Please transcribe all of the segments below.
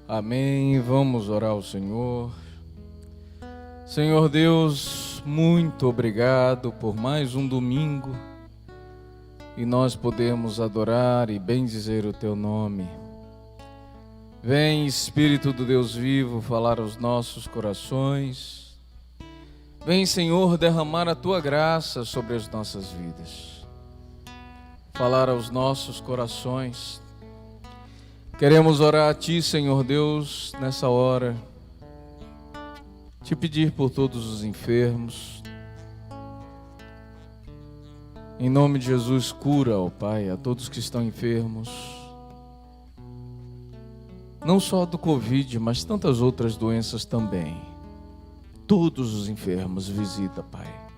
Amém. Vamos orar ao Senhor. Senhor Deus, muito obrigado por mais um domingo e nós podemos adorar e bendizer o Teu nome. Vem, Espírito do Deus vivo, falar aos nossos corações. Vem, Senhor, derramar a Tua graça sobre as nossas vidas. Falar aos nossos corações. Queremos orar a Ti, Senhor Deus, nessa hora. Te pedir por todos os enfermos. Em nome de Jesus, cura, ó Pai, a todos que estão enfermos. Não só do Covid, mas tantas outras doenças também. Todos os enfermos visita, Pai.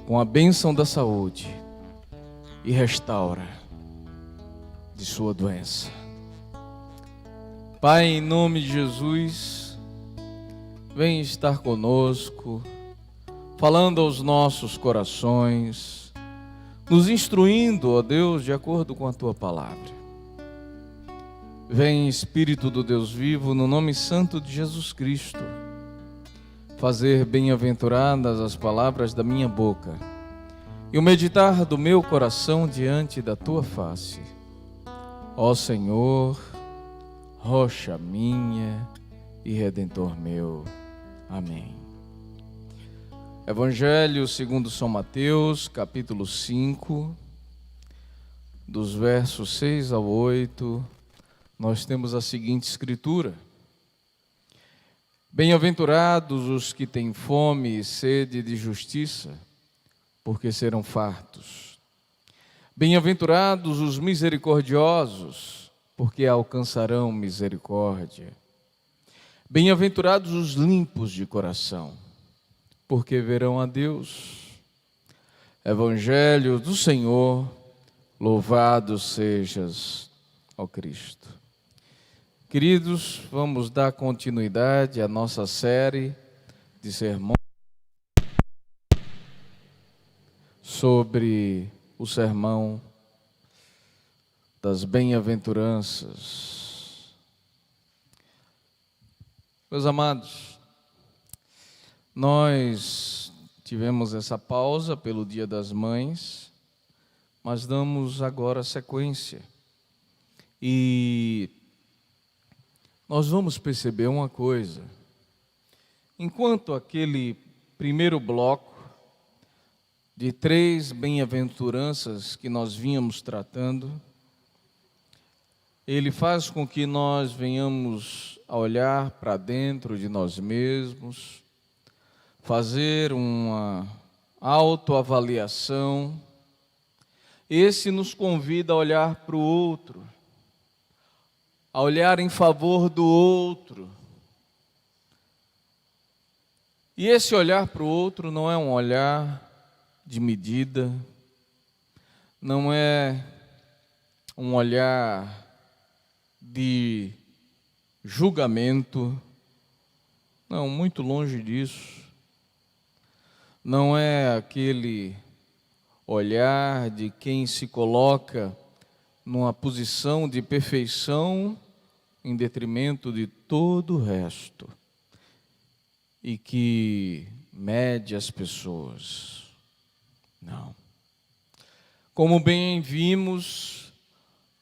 Com a bênção da saúde e restaura de sua doença. Pai, em nome de Jesus, vem estar conosco, falando aos nossos corações, nos instruindo, ó Deus, de acordo com a Tua palavra. Vem, Espírito do Deus vivo, no nome santo de Jesus Cristo, fazer bem-aventuradas as palavras da minha boca e o meditar do meu coração diante da Tua face. Ó Senhor, rocha minha e Redentor meu. Amém. Evangelho segundo São Mateus, capítulo 5, dos versos 6 ao 8, nós temos a seguinte escritura: Bem-aventurados os que têm fome e sede de justiça, porque serão fartos. Bem-aventurados os misericordiosos, porque alcançarão misericórdia. Bem-aventurados os limpos de coração, porque verão a Deus. Evangelho do Senhor, louvado sejas, ó Cristo. Queridos, vamos dar continuidade à nossa série de sermões sobre o sermão das bem-aventuranças. Meus amados, nós tivemos essa pausa pelo Dia das Mães, mas damos agora sequência. E nós vamos perceber uma coisa. Enquanto aquele primeiro bloco de 3 bem-aventuranças que nós vínhamos tratando, ele faz com que nós venhamos a olhar para dentro de nós mesmos, fazer uma autoavaliação. Esse nos convida a olhar para o outro, a olhar em favor do outro. E esse olhar para o outro não é um olhar de medida, não é um olhar de julgamento, não, muito longe disso. Não é aquele olhar de quem se coloca numa posição de perfeição em detrimento de todo o resto e que mede as pessoas. Não. Como bem vimos,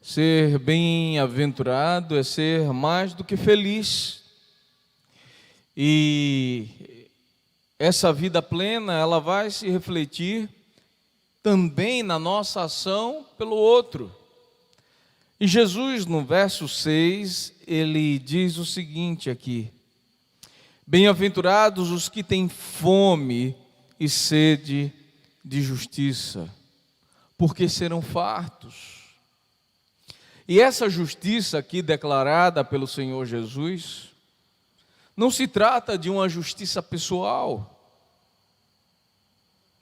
ser bem-aventurado é ser mais do que feliz. E essa vida plena, ela vai se refletir também na nossa ação pelo outro. E Jesus, no verso 6, ele diz o seguinte aqui: Bem-aventurados os que têm fome e sede de justiça, porque serão fartos. E essa justiça aqui declarada pelo Senhor Jesus, não se trata de uma justiça pessoal,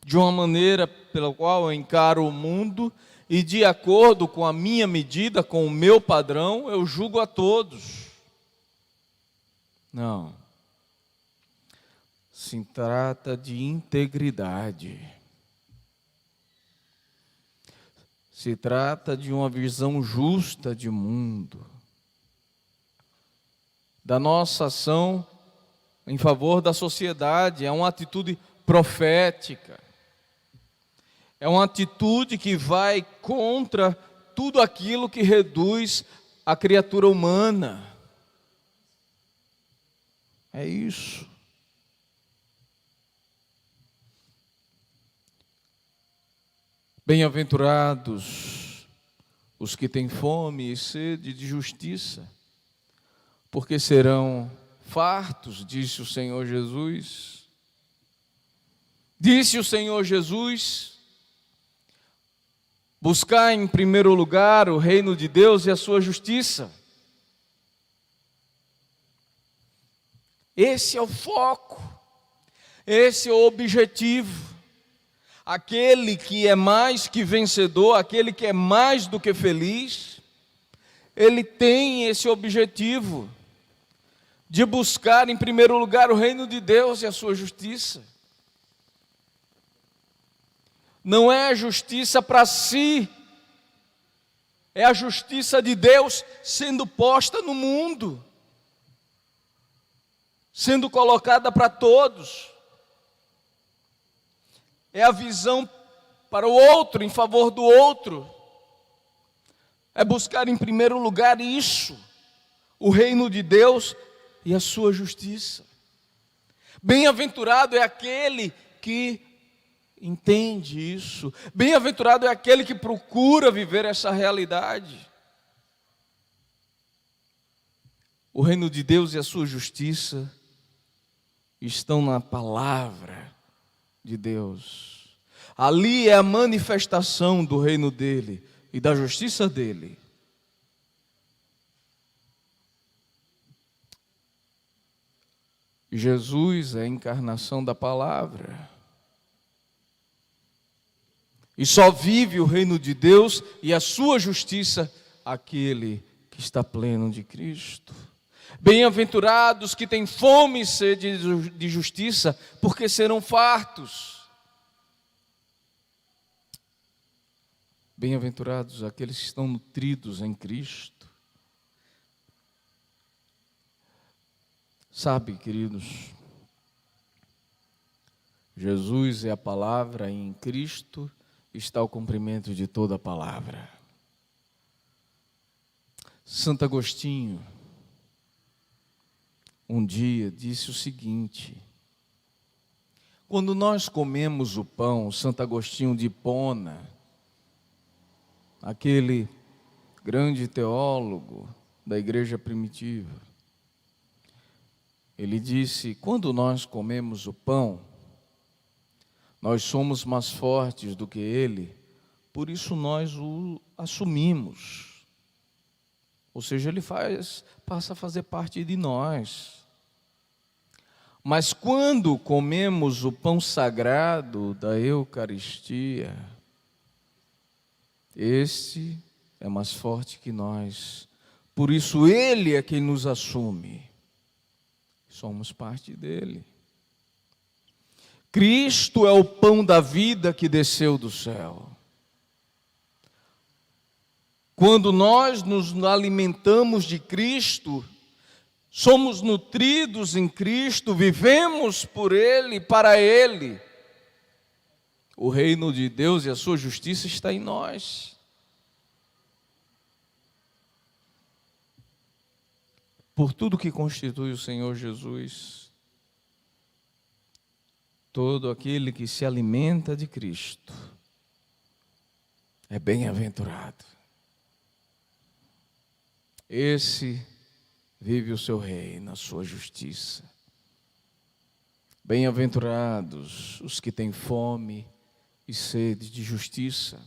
de uma maneira pela qual eu encaro o mundo e de acordo com a minha medida, com o meu padrão, eu julgo a todos. Não. Se trata de integridade. Se trata de uma visão justa de mundo. da nossa ação em favor da sociedade, é uma atitude profética, é uma atitude que vai contra tudo aquilo que reduz a criatura humana. É isso. Bem-aventurados os que têm fome e sede de justiça, porque serão fartos, disse o Senhor Jesus. Disse o Senhor Jesus: buscar em primeiro lugar o reino de Deus e a sua justiça. Esse é o foco, esse é o objetivo. Aquele que é mais que vencedor, aquele que é mais do que feliz, ele tem esse objetivo de buscar em primeiro lugar o reino de Deus e a sua justiça. Não é a justiça para si, é a justiça de Deus sendo posta no mundo, sendo colocada para todos. É a visão para o outro, em favor do outro. É buscar em primeiro lugar isso, o reino de Deus e a sua justiça. Bem-aventurado é aquele que entende isso. Bem-aventurado é aquele que procura viver essa realidade. O reino de Deus e a sua justiça estão na palavra de Deus. Ali é a manifestação do reino dele e da justiça dele. Jesus é a encarnação da palavra. E só vive o reino de Deus e a sua justiça aquele que está pleno de Cristo. Bem-aventurados que têm fome e sede de justiça, porque serão fartos. Bem-aventurados aqueles que estão nutridos em Cristo. Sabe, queridos, Jesus é a palavra e em Cristo está o cumprimento de toda a palavra. Santo Agostinho um dia disse o seguinte: quando nós comemos o pão, Santo Agostinho de Hipona, aquele grande teólogo da igreja primitiva, ele disse: quando nós comemos o pão, nós somos mais fortes do que ele, por isso nós o assumimos. Ou seja, ele passa a fazer parte de nós. Mas quando comemos o pão sagrado da Eucaristia, esse é mais forte que nós. Por isso ele é quem nos assume. Somos parte dele. Cristo é o pão da vida que desceu do céu. Quando nós nos alimentamos de Cristo, somos nutridos em Cristo, vivemos por Ele, para Ele. O reino de Deus e a sua justiça está em nós. Por tudo que constitui o Senhor Jesus, todo aquele que se alimenta de Cristo é bem-aventurado. Esse vive o seu reino, a sua justiça. Bem-aventurados os que têm fome e sede de justiça.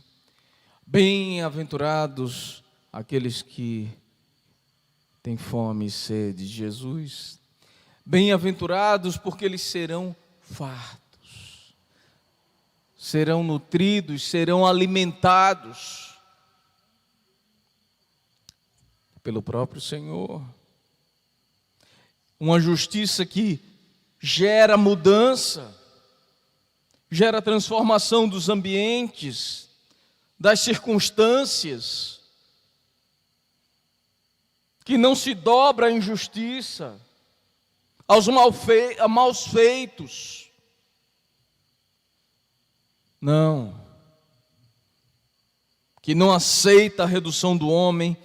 Bem-aventurados aqueles que têm fome e sede de Jesus. Bem-aventurados porque eles serão fartos, serão nutridos, serão alimentados pelo próprio Senhor. Uma justiça que gera mudança, gera transformação dos ambientes, das circunstâncias. que não se dobra à injustiça, aos maus feitos. Não. Que não aceita a redução do homem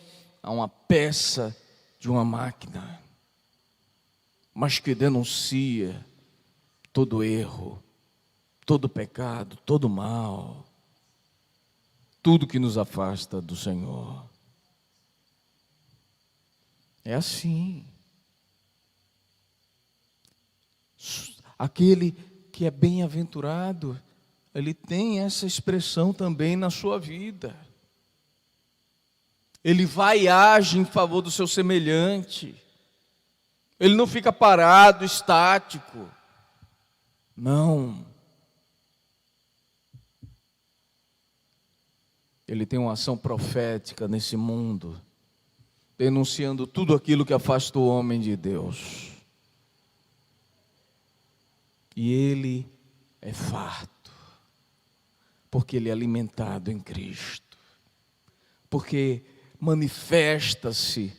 a uma peça de uma máquina, mas que denuncia todo erro, todo pecado, todo mal, tudo que nos afasta do Senhor. É assim. Aquele que é bem-aventurado, ele tem essa expressão também na sua vida. Ele vai e age em favor do seu semelhante. Ele não fica parado, estático. Não. Ele tem uma ação profética nesse mundo, denunciando tudo aquilo que afasta o homem de Deus. E ele é farto, porque ele é alimentado em Cristo, porque manifesta-se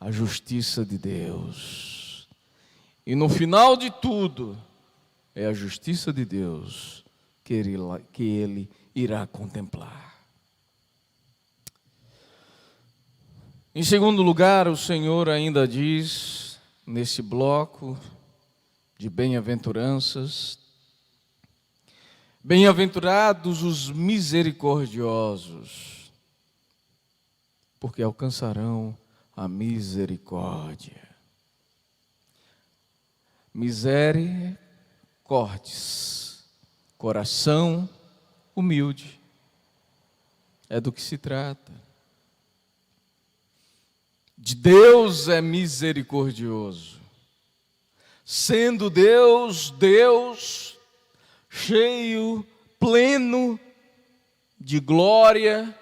a justiça de Deus. E no final de tudo, é a justiça de Deus que ele irá contemplar. Em segundo lugar, o Senhor ainda diz, nesse bloco de bem-aventuranças: bem-aventurados os misericordiosos, porque alcançarão a misericórdia. Misericórdia, coração humilde, é do que se trata. De Deus é misericordioso. Sendo Deus, Deus cheio, pleno de glória,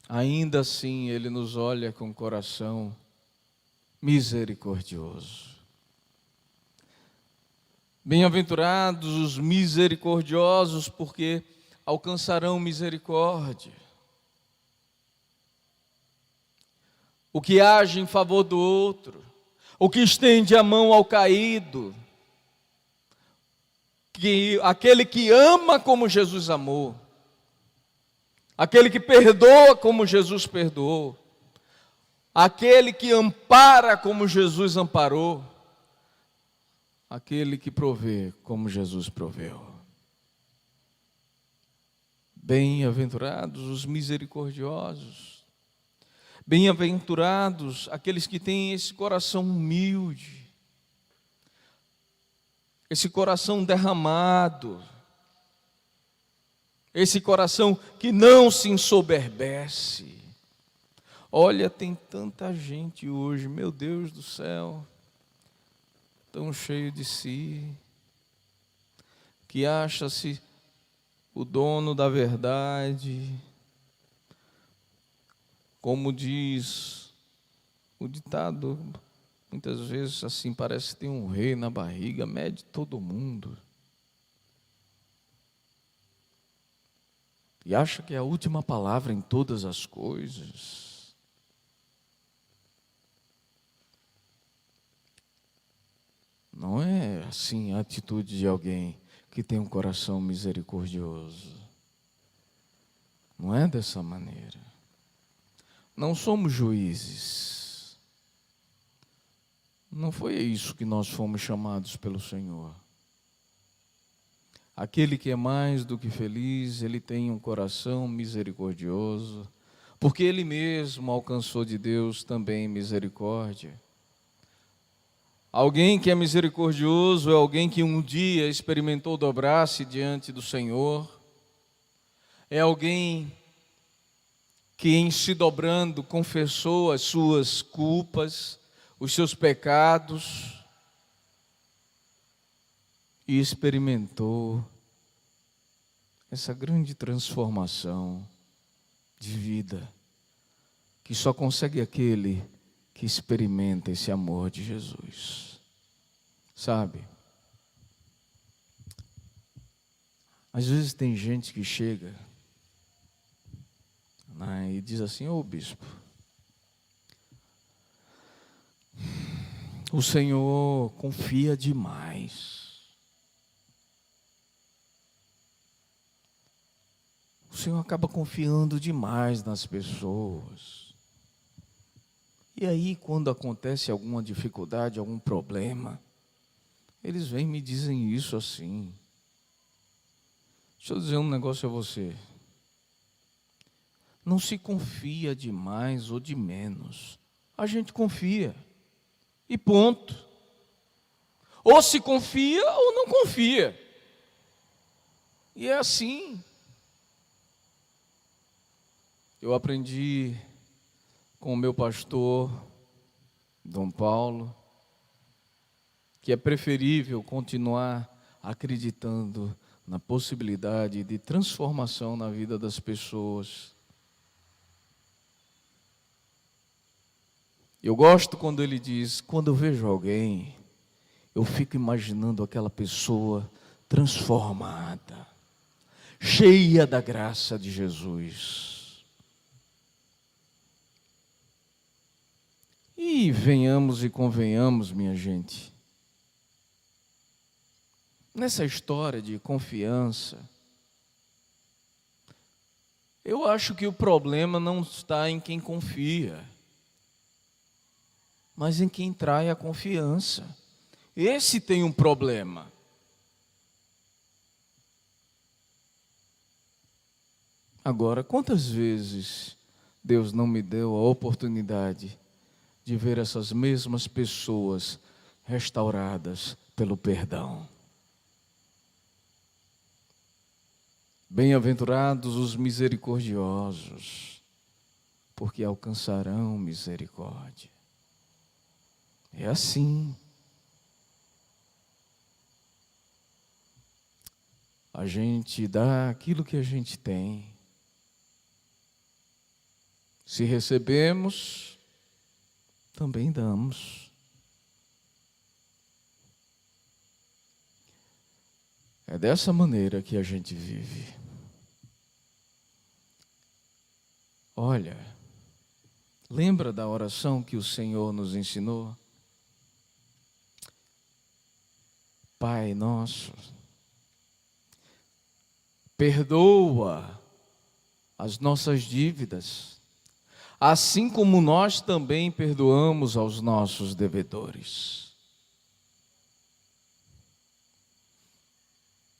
ainda assim Ele nos olha com coração misericordioso. Bem-aventurados os misericordiosos, porque alcançarão misericórdia. O que age em favor do outro, o que estende a mão ao caído, aquele que ama como Jesus amou, aquele que perdoa como Jesus perdoou, aquele que ampara como Jesus amparou, aquele que provê como Jesus proveu. Bem-aventurados os misericordiosos, bem-aventurados aqueles que têm esse coração humilde, esse coração derramado, esse coração que não se ensoberbece. Olha, tem tanta gente hoje, meu Deus do céu, tão cheio de si, que acha-se o dono da verdade. Como diz o ditado, muitas vezes assim, parece que tem um rei na barriga, mede todo mundo. E acha que é a última palavra em todas as coisas. Não é assim a atitude de alguém que tem um coração misericordioso. Não é dessa maneira. Não somos juízes. Não foi isso que nós fomos chamados pelo Senhor. Aquele que é mais do que feliz, ele tem um coração misericordioso, porque ele mesmo alcançou de Deus também misericórdia. Alguém que é misericordioso é alguém que um dia experimentou dobrar-se diante do Senhor. É alguém que em se dobrando confessou as suas culpas, os seus pecados e experimentou essa grande transformação de vida que só consegue aquele que experimenta esse amor de Jesus. Sabe? Às vezes tem gente que chega e diz assim: ô bispo, o Senhor confia demais. O Senhor acaba confiando demais nas pessoas. E aí, quando acontece alguma dificuldade, algum problema, eles vêm e me dizem isso assim. Deixa eu dizer um negócio a você. Não se confia de mais ou de menos. A gente confia. E ponto. Ou se confia ou não confia. E é assim. Eu aprendi com o meu pastor, Dom Paulo, que é preferível continuar acreditando na possibilidade de transformação na vida das pessoas. Eu gosto quando ele diz, quando eu vejo alguém, eu fico imaginando aquela pessoa transformada, cheia da graça de Jesus. E venhamos e convenhamos, minha gente, nessa história de confiança, eu acho que o problema não está em quem confia, mas em quem trai a confiança. Esse tem um problema. Agora, quantas vezes Deus não me deu a oportunidade de ver essas mesmas pessoas restauradas pelo perdão? Bem-aventurados os misericordiosos, porque alcançarão misericórdia. É assim. A gente dá aquilo que a gente tem. Se recebemos, também damos. É dessa maneira que a gente vive. Olha, lembra da oração que o Senhor nos ensinou? Pai nosso, perdoa as nossas dívidas, assim como nós também perdoamos aos nossos devedores.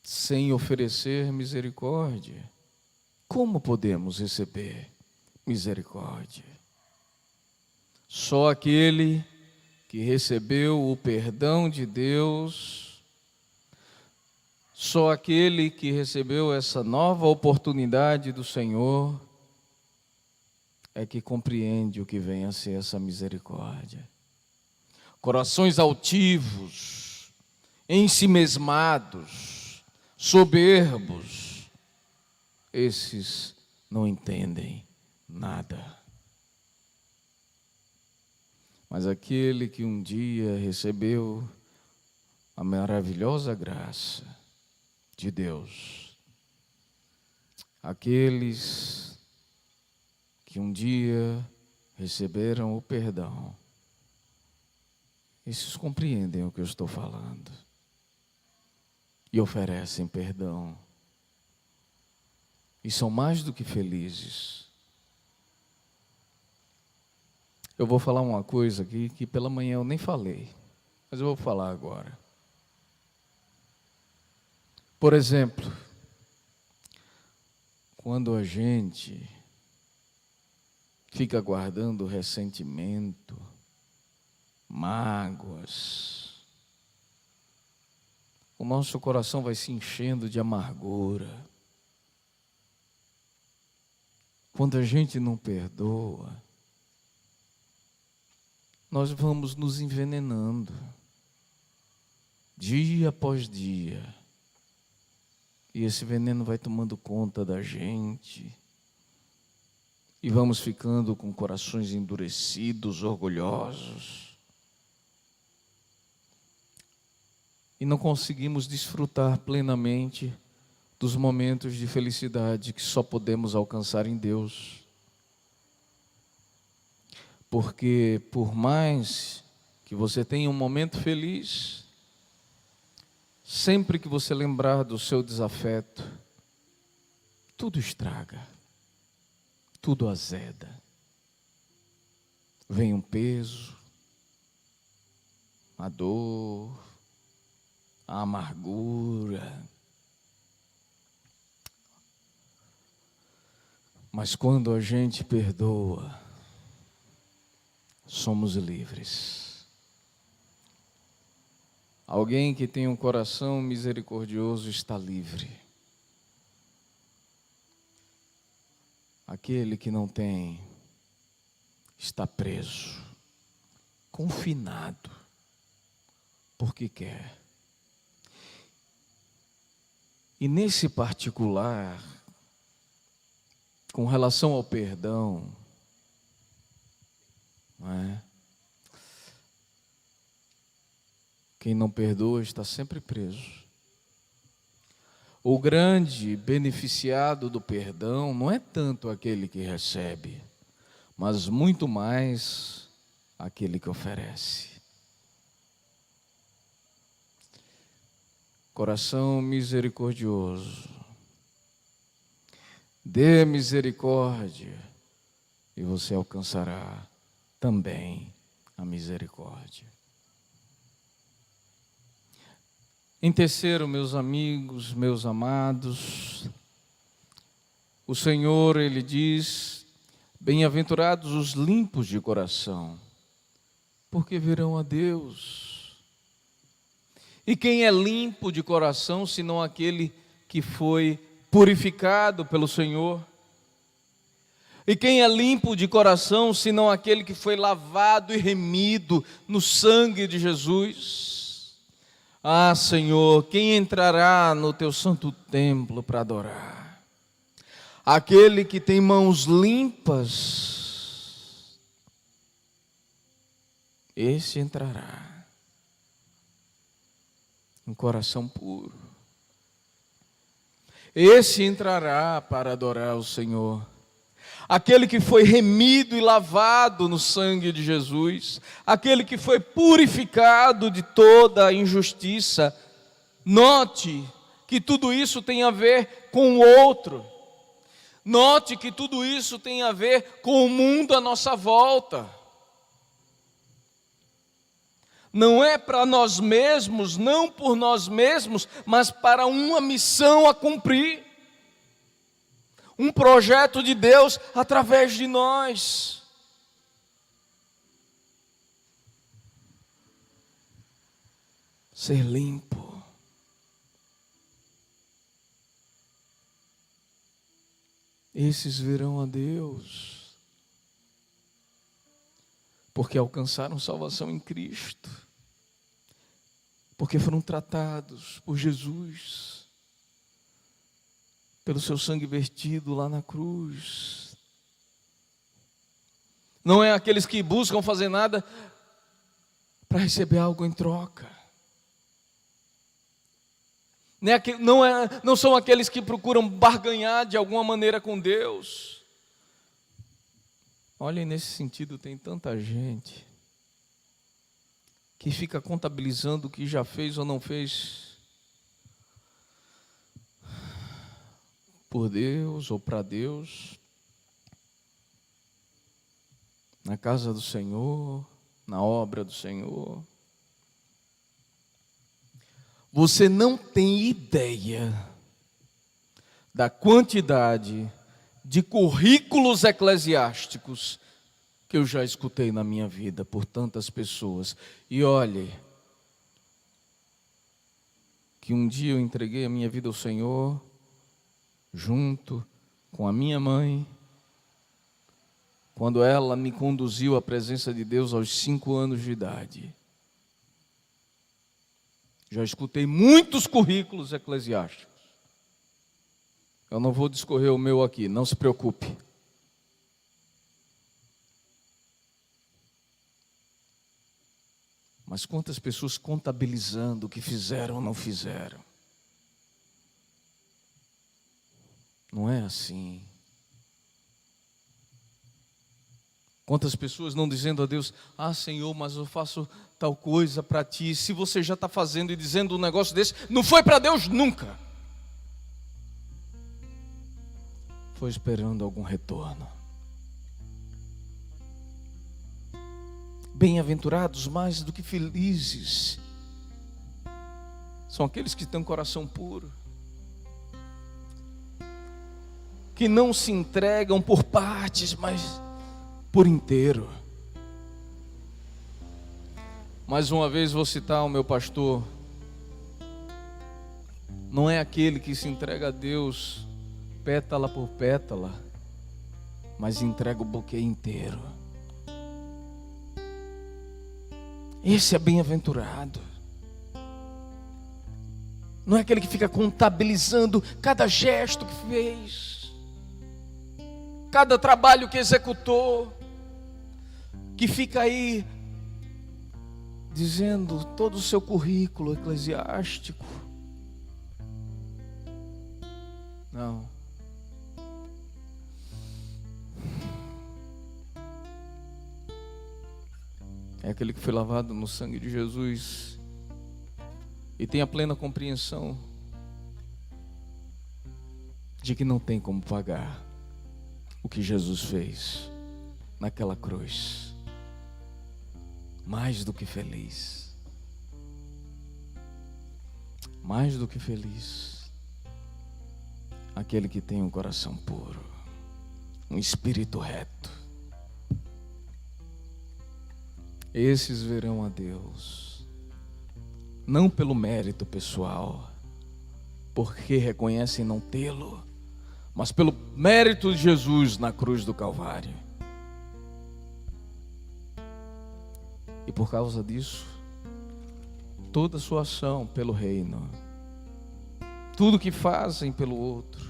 Sem oferecer misericórdia, como podemos receber misericórdia? Só aquele que recebeu o perdão de Deus, só aquele que recebeu essa nova oportunidade do Senhor é que compreende o que vem a ser essa misericórdia. Corações altivos, ensimesmados, soberbos, esses não entendem nada. Mas aquele que um dia recebeu a maravilhosa graça de Deus, aqueles que um dia receberam o perdão, esses compreendem o que eu estou falando e oferecem perdão e são mais do que felizes. Eu vou falar uma coisa aqui que pela manhã eu nem falei, mas eu vou falar agora. Por exemplo, quando a gente fica guardando ressentimento, mágoas, o nosso coração vai se enchendo de amargura. Quando a gente não perdoa, nós vamos nos envenenando, dia após dia. E esse veneno vai tomando conta da gente. E vamos ficando com corações endurecidos, orgulhosos. E não conseguimos desfrutar plenamente dos momentos de felicidade que só podemos alcançar em Deus. Porque por mais que você tenha um momento feliz, sempre que você lembrar do seu desafeto, tudo estraga, tudo azeda. Vem um peso, a dor, a amargura. Mas quando a gente perdoa, somos livres. Alguém que tem um coração misericordioso está livre. Aquele que não tem, está preso, confinado, porque quer. E nesse particular, com relação ao perdão, não é? Quem não perdoa está sempre preso. O grande beneficiado do perdão não é tanto aquele que recebe, mas muito mais aquele que oferece. Coração misericordioso, dê misericórdia e você alcançará também a misericórdia. Em terceiro, meus amigos, meus amados, o Senhor, Ele diz: bem-aventurados os limpos de coração, porque verão a Deus. E quem é limpo de coração, senão aquele que foi purificado pelo Senhor? E quem é limpo de coração, senão aquele que foi lavado e remido no sangue de Jesus? Ah, Senhor, quem entrará no teu santo templo para adorar? Aquele que tem mãos limpas, esse entrará. Um coração puro, esse entrará para adorar o Senhor. Aquele que foi remido e lavado no sangue de Jesus, aquele que foi purificado de toda a injustiça. Note que tudo isso tem a ver com o outro. Note que tudo isso tem a ver com o mundo à nossa volta. Não é para nós mesmos, não por nós mesmos, mas para uma missão a cumprir. Um projeto de Deus através de nós. Ser limpo. Esses verão a Deus, porque alcançaram salvação em Cristo, porque foram tratados por Jesus, pelo seu sangue vertido lá na cruz. Não é aqueles que buscam fazer nada para receber algo em troca. Não são aqueles que procuram barganhar de alguma maneira com Deus. Olhem, nesse sentido tem tanta gente que fica contabilizando o que já fez ou não fez por Deus ou para Deus, na casa do Senhor, na obra do Senhor. Você não tem ideia da quantidade de currículos eclesiásticos que eu já escutei na minha vida por tantas pessoas. E olhe, que um dia eu entreguei a minha vida ao Senhor, junto com a minha mãe, quando ela me conduziu à presença de Deus aos 5 anos de idade. Já escutei muitos currículos eclesiásticos. Eu não vou discorrer o meu aqui, não se preocupe. Mas quantas pessoas contabilizando o que fizeram ou não fizeram? Não é assim. Quantas pessoas não dizendo a Deus: ah, Senhor, mas eu faço tal coisa para Ti. Se você já está fazendo e dizendo um negócio desse, não foi para Deus nunca. Foi esperando algum retorno. Bem-aventurados, mais do que felizes, são aqueles que têm um coração puro, que não se entregam por partes, mas por inteiro. Mais uma vez vou citar o meu pastor: não é aquele que se entrega a Deus pétala por pétala, mas entrega o buquê inteiro. Esse é bem-aventurado. Não é aquele que fica contabilizando cada gesto que fez, cada trabalho que executou, que fica aí dizendo todo o seu currículo eclesiástico. Não. É aquele que foi lavado no sangue de Jesus e tem a plena compreensão de que não tem como pagar o que Jesus fez naquela cruz. Mais do que feliz. Mais do que feliz. Aquele que tem um coração puro, um espírito reto. Esses verão a Deus, não pelo mérito pessoal, porque reconhecem não tê-lo, mas pelo mérito de Jesus na cruz do Calvário. E por causa disso, toda a sua ação pelo reino, tudo que fazem pelo outro,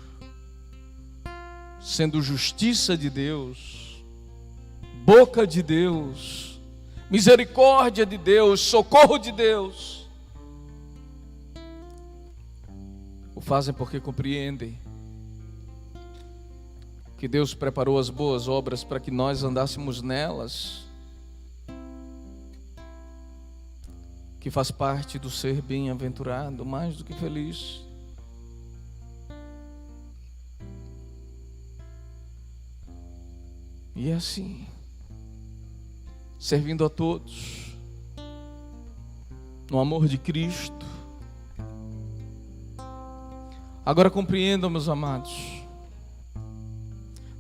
sendo justiça de Deus, boca de Deus, misericórdia de Deus, socorro de Deus, o fazem porque compreendem que Deus preparou as boas obras para que nós andássemos nelas, que faz parte do ser bem-aventurado, mais do que feliz. E é assim, servindo a todos, no amor de Cristo. Agora compreendam, meus amados,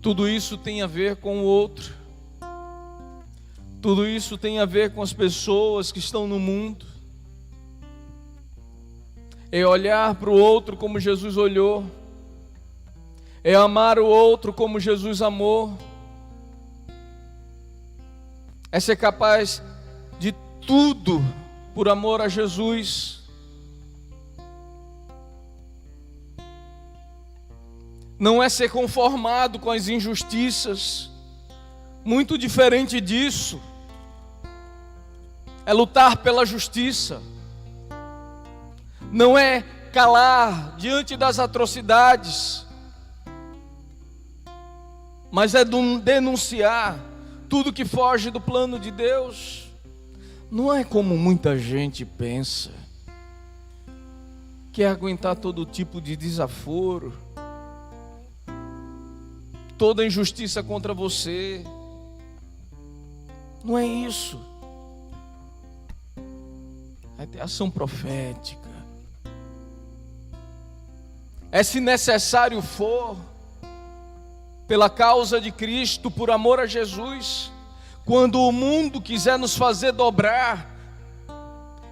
tudo isso tem a ver com o outro, tudo isso tem a ver com as pessoas que estão no mundo, é olhar para o outro como Jesus olhou, é amar o outro como Jesus amou, é ser capaz de tudo por amor a Jesus. Não é ser conformado com as injustiças, muito diferente disso, é lutar pela justiça. Não é calar diante das atrocidades, mas é denunciar tudo que foge do plano de Deus. Não é como muita gente pensa, que é aguentar todo tipo de desaforo, toda injustiça contra você. Não é isso. É ter ação profética. É, se necessário for, pela causa de Cristo, por amor a Jesus, quando o mundo quiser nos fazer dobrar,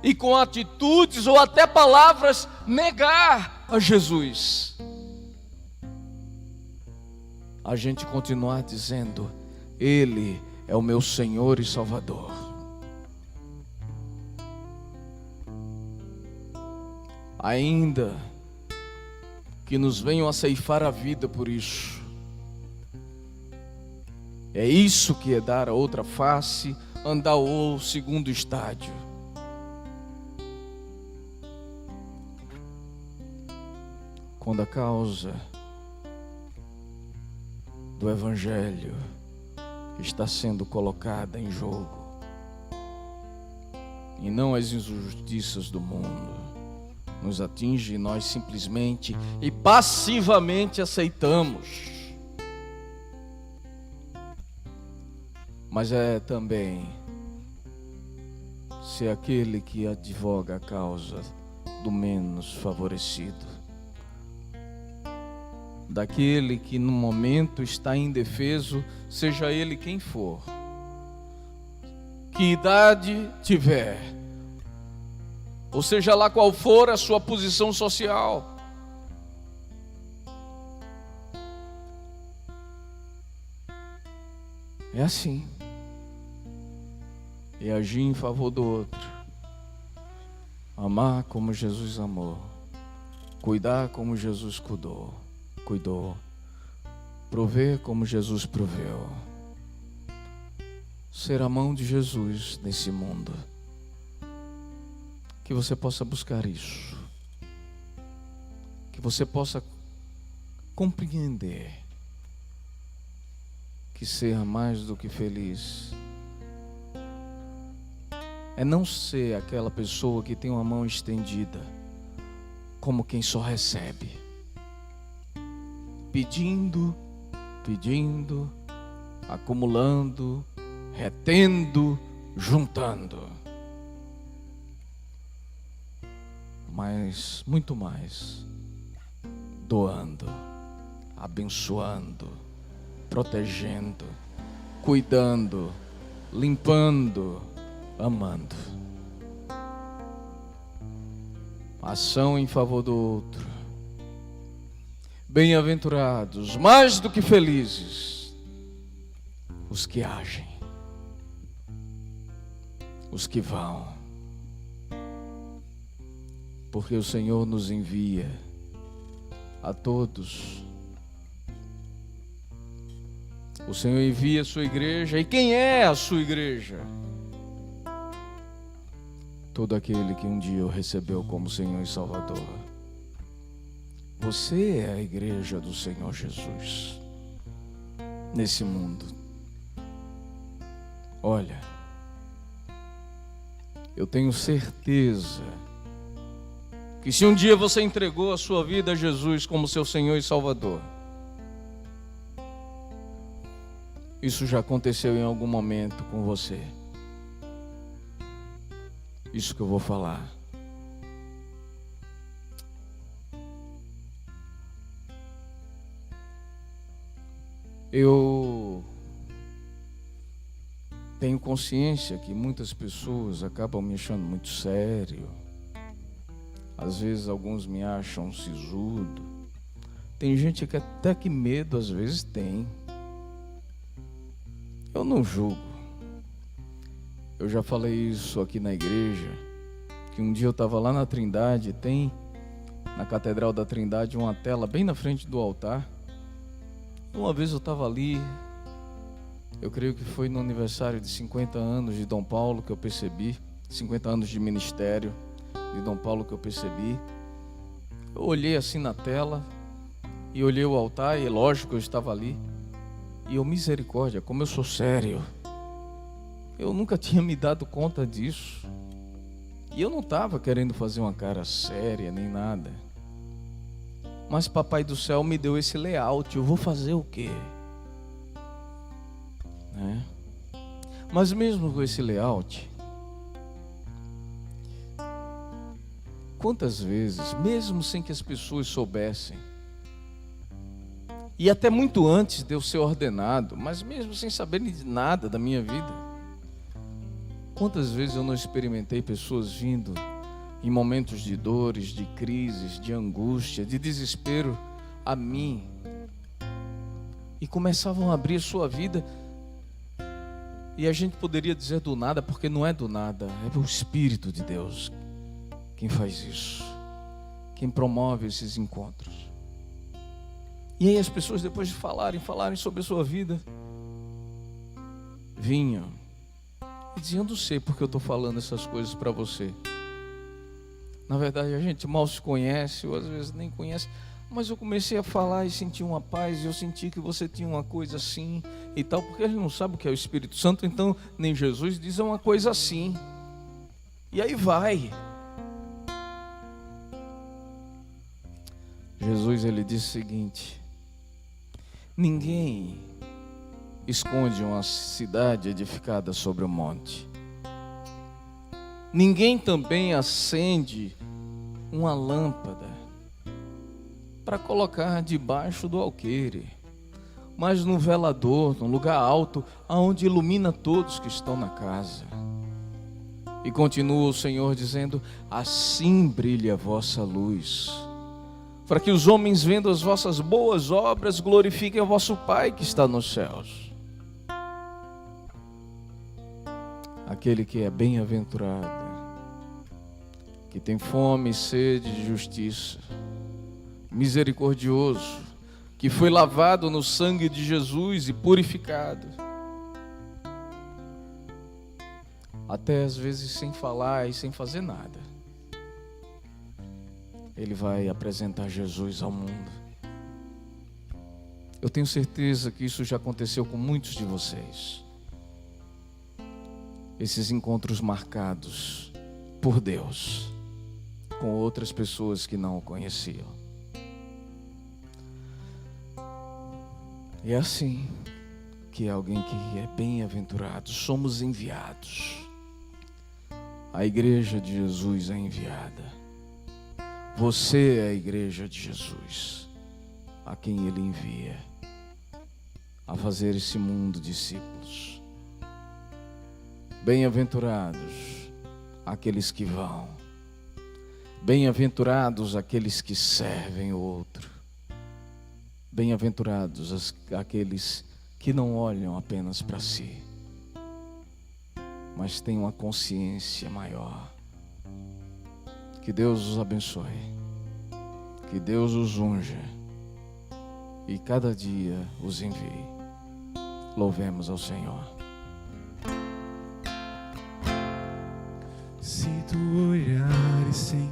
e com atitudes ou até palavras negar a Jesus, a gente continuar dizendo: Ele é o meu Senhor e Salvador. Ainda que nos venham a ceifar a vida por isso, é isso que é dar a outra face, andar o segundo estádio. Quando a causa do Evangelho está sendo colocada em jogo, e não as injustiças do mundo nos atingem e nós simplesmente e passivamente aceitamos. Mas é também ser aquele que advoga a causa do menos favorecido, daquele que no momento está indefeso, seja ele quem for, que idade tiver, ou seja lá qual for a sua posição social. É assim. E agir em favor do outro, amar como Jesus amou, cuidar como Jesus cuidou, prover como Jesus proveu, ser a mão de Jesus nesse mundo. Que você possa buscar isso, que você possa compreender que ser mais do que feliz é não ser aquela pessoa que tem uma mão estendida, como quem só recebe, pedindo, acumulando, retendo, juntando. Mas muito mais, doando, abençoando, protegendo, cuidando, limpando, amando. Ação em favor do outro. Bem-aventurados, mais do que felizes, os que agem, os que vão, porque o Senhor nos envia a todos. O Senhor envia a sua igreja. E quem é a sua igreja? Todo aquele que um dia o recebeu como Senhor e Salvador. Você é a igreja do Senhor Jesus nesse mundo. Olha, eu tenho certeza que se um dia você entregou a sua vida a Jesus como seu Senhor e Salvador, isso já aconteceu em algum momento com você. Isso que eu vou falar. Eu tenho consciência que muitas pessoas acabam me achando muito sério. Às vezes alguns me acham sisudo. Tem gente que até que medo às vezes tem. Eu não julgo. Eu já falei isso aqui na igreja, que um dia eu estava lá na Trindade, tem na Catedral da Trindade uma tela bem na frente do altar. Uma vez eu estava ali, eu creio que foi no aniversário de 50 anos de Dom Paulo que eu percebi, 50 anos de ministério de Dom Paulo que eu percebi. Eu olhei assim na tela e olhei o altar e lógico eu estava ali. E eu, misericórdia, como eu sou sério. Eu nunca tinha me dado conta disso. E eu não estava querendo fazer uma cara séria nem nada. Mas Papai do Céu me deu esse layout. Eu vou fazer o quê? Né? Mas mesmo com esse layout, quantas vezes, mesmo sem que as pessoas soubessem, e até muito antes de eu ser ordenado, mas mesmo sem saberem de nada da minha vida, quantas vezes eu não experimentei pessoas vindo em momentos de dores, de crises, de angústia, de desespero a mim, e começavam a abrir a sua vida, e a gente poderia dizer do nada, porque não é do nada, é o Espírito de Deus quem faz isso, quem promove esses encontros. E aí as pessoas, depois de falarem sobre a sua vida, vinham e diziam: não sei porque eu estou falando essas coisas para você. Na verdade a gente mal se conhece, ou às vezes nem conhece, Mas eu comecei a falar e senti uma paz, e eu senti que você tinha uma coisa assim e tal, porque ele não sabe o que é o Espírito Santo, então nem Jesus diz uma coisa assim. E aí vai. Jesus, ele disse o seguinte: ninguém esconde uma cidade edificada sobre o monte. Ninguém também acende uma lâmpada para colocar debaixo do alqueire, mas no velador, num lugar alto, aonde ilumina todos que estão na casa. E continua o Senhor dizendo: assim brilha a vossa luz, para que os homens, vendo as vossas boas obras, glorifiquem o vosso Pai que está nos céus. Aquele que é bem-aventurado, que tem fome e sede de justiça, misericordioso, que foi lavado no sangue de Jesus e purificado, até às vezes sem falar e sem fazer nada, ele vai apresentar Jesus ao mundo. Eu tenho certeza que isso já aconteceu com muitos de vocês. Esses encontros marcados por Deus com outras pessoas que não o conheciam. É assim que alguém que é bem-aventurado, somos enviados. A igreja de Jesus é enviada. Você é a igreja de Jesus, a quem Ele envia a fazer esse mundo discípulos. Bem-aventurados aqueles que vão. Bem-aventurados aqueles que servem o outro. Bem-aventurados aqueles que não olham apenas para si, mas têm uma consciência maior. Que Deus os abençoe, que Deus os unja e cada dia os envie. Louvemos ao Senhor. Se tu olhares, Senhor,